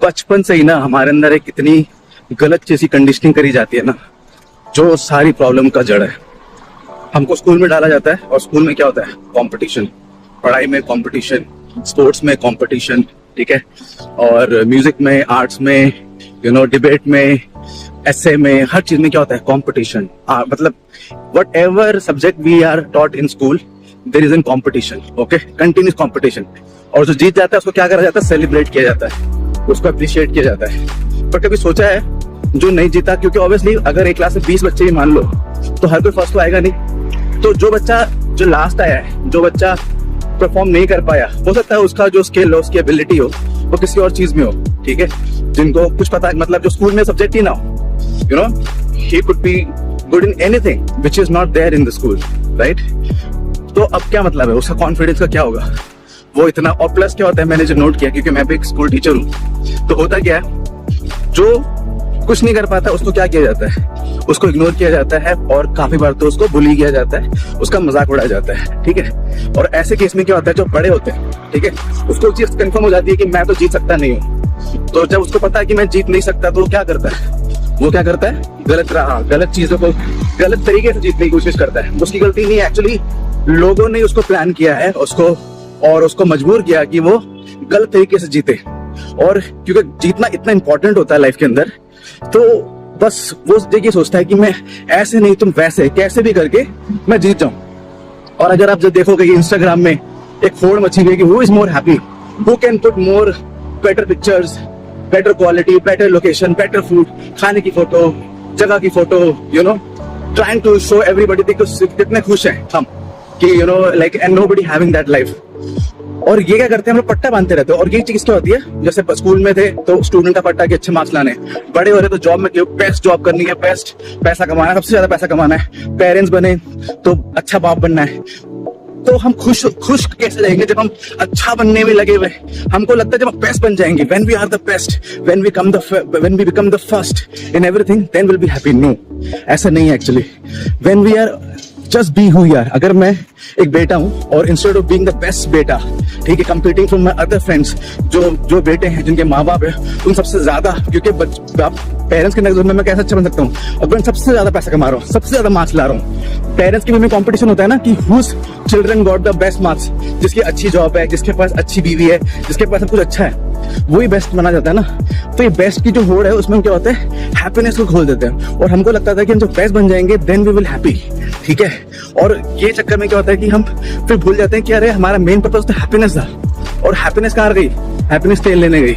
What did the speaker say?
बचपन से ही ना हमारे अंदर एक इतनी गलत जैसी कंडीशनिंग करी जाती है ना, जो सारी प्रॉब्लम का जड़ है। हमको स्कूल में डाला जाता है और स्कूल में क्या होता है, कंपटीशन। पढ़ाई में कंपटीशन, स्पोर्ट्स में कंपटीशन, ठीक है, और म्यूजिक में, आर्ट्स में, डिबेट में, एसे में, हर चीज में क्या होता है, कंपटीशन। मतलब whatever subject we are taught in school, there is an competition, okay, continuous competition. और जो जीत जाता है उसको क्या करा जाता है, सेलिब्रेट किया जाता है, उसको अप्रिशिएट किया जाता है। पर कभी सोचा है जो नहीं जीता, क्योंकि ऑब्वियसली अगर एक क्लास में 20 बच्चे ही मान लो तो हर कोई फर्स्ट तो आएगा नहीं। तो जो बच्चा जो लास्ट आया है, जो बच्चा परफॉर्म नहीं कर पाया, हो सकता है उसका जो स्किल हो, उसकी एबिलिटी हो, वो किसी और चीज में हो, ठीक है, जिनको कुछ पता, मतलब जो स्कूल में सब्जेक्ट ही ना हो, he could be good in anything which is not there in the school, right? तो अब क्या मतलब है, उसका कॉन्फिडेंस का क्या होगा, वो इतना। और प्लस क्या होता है, मैंने जो नोट किया, क्योंकि मैं भी एक स्कूल टीचर हूँ, तो होता क्या है, जो कुछ नहीं कर पाता उसको क्या किया जाता है, उसको इग्नोर किया जाता है, और काफी बार तो उसको बुली किया जाता है, उसका मजाक उड़ाया जाता है, ठीक है। और ऐसे केस में क्या होता है, जो बड़े होते हैं, ठीक है, उसको चीज कंफर्म हो जाती है कि मैं तो जीत सकता नहीं हूँ। तो जब उसको पता है कि मैं जीत नहीं सकता, तो क्या करता है, वो क्या करता है, गलत चीजों को गलत तरीके से जीतने की कोशिश करता है। उसकी गलती नहीं, एक्चुअली लोगों ने उसको प्लान किया है, उसको मजबूर किया कि वो गलत तरीके से जीते। और क्योंकि जीतना इतना इंपॉर्टेंट होता है लाइफ के अंदर, तो बस वो ये सोचता है कि मैं ऐसे नहीं तुम वैसे, कैसे भी करके मैं जीत जाऊं। और अगर आप जब देखोगे कि इंस्टाग्राम में एक होड़ मची हुई है कि who is more happy, who can put more better pictures, better quality, better location, better food, खाने की फोटो, जगह की photo, trying to show everybody, देखो कितने खुश हैं हम कि like and nobody having that life. और ये क्या करते हैं, हम लोग पट्टा बांधते रहते हैं। और ये चीज क्या होती है, जैसे स्कूल में थे तो स्टूडेंट का पट्टा कि अच्छे मार्क्स लाने, बड़े हो रहे तो जॉब में बेस्ट जॉब करनी है, बेस्ट पैसा कमाना है, सबसे ज्यादा पैसा कमाना है, पेरेंट्स बने तो अच्छा बाप बनना है। तो हम खुश कैसे रहेंगे जब हम अच्छा बनने में लगे हुए। हमको लगता है जब हम बेस्ट बन जाएंगे, when we are the best, when we become the first in everything, then we'll be happy. No, ऐसा नहीं है actually. when we are just be who we are। अगर मैं एक बेटा हूँ और instead of being the best बेटा, ठीक है, competing from my other friends, जो बेटे हैं जिनके माँ बाप है उन सबसे ज्यादा, क्योंकि पेरेंट्स के नजर में मैं कैसे अच्छा बन सकता हूँ, अगर मैं सबसे ज्यादा पैसा कमा रहा हूँ, सबसे ज्यादा मार्क्स ला रहा हूँ। पेरेंट्स के भी में कंपटीशन होता है ना कि whose children got the best marks, जिसकी अच्छी जॉब है, जिसके पास अच्छी बीवी है, जिसके पास सब कुछ अच्छा है, वही बेस्ट माना जाता है ना। तो ये बेस्ट की जो होड़ है उसमें क्या होता है, हैप्पीनेस को खोल देते हैं। और हमको लगता था कि हम जब बेस्ट बन जाएंगे देन वी विल हैप्पी, ठीक है। और ये चक्कर में क्या होता है कि हम फिर भूल जाते हैं कि अरे हमारा मेन पर्पस तो हैप्पीनेस था। और हैप्पीनेस कहाँ गई, हैप्पीनेस तेल लेने गई।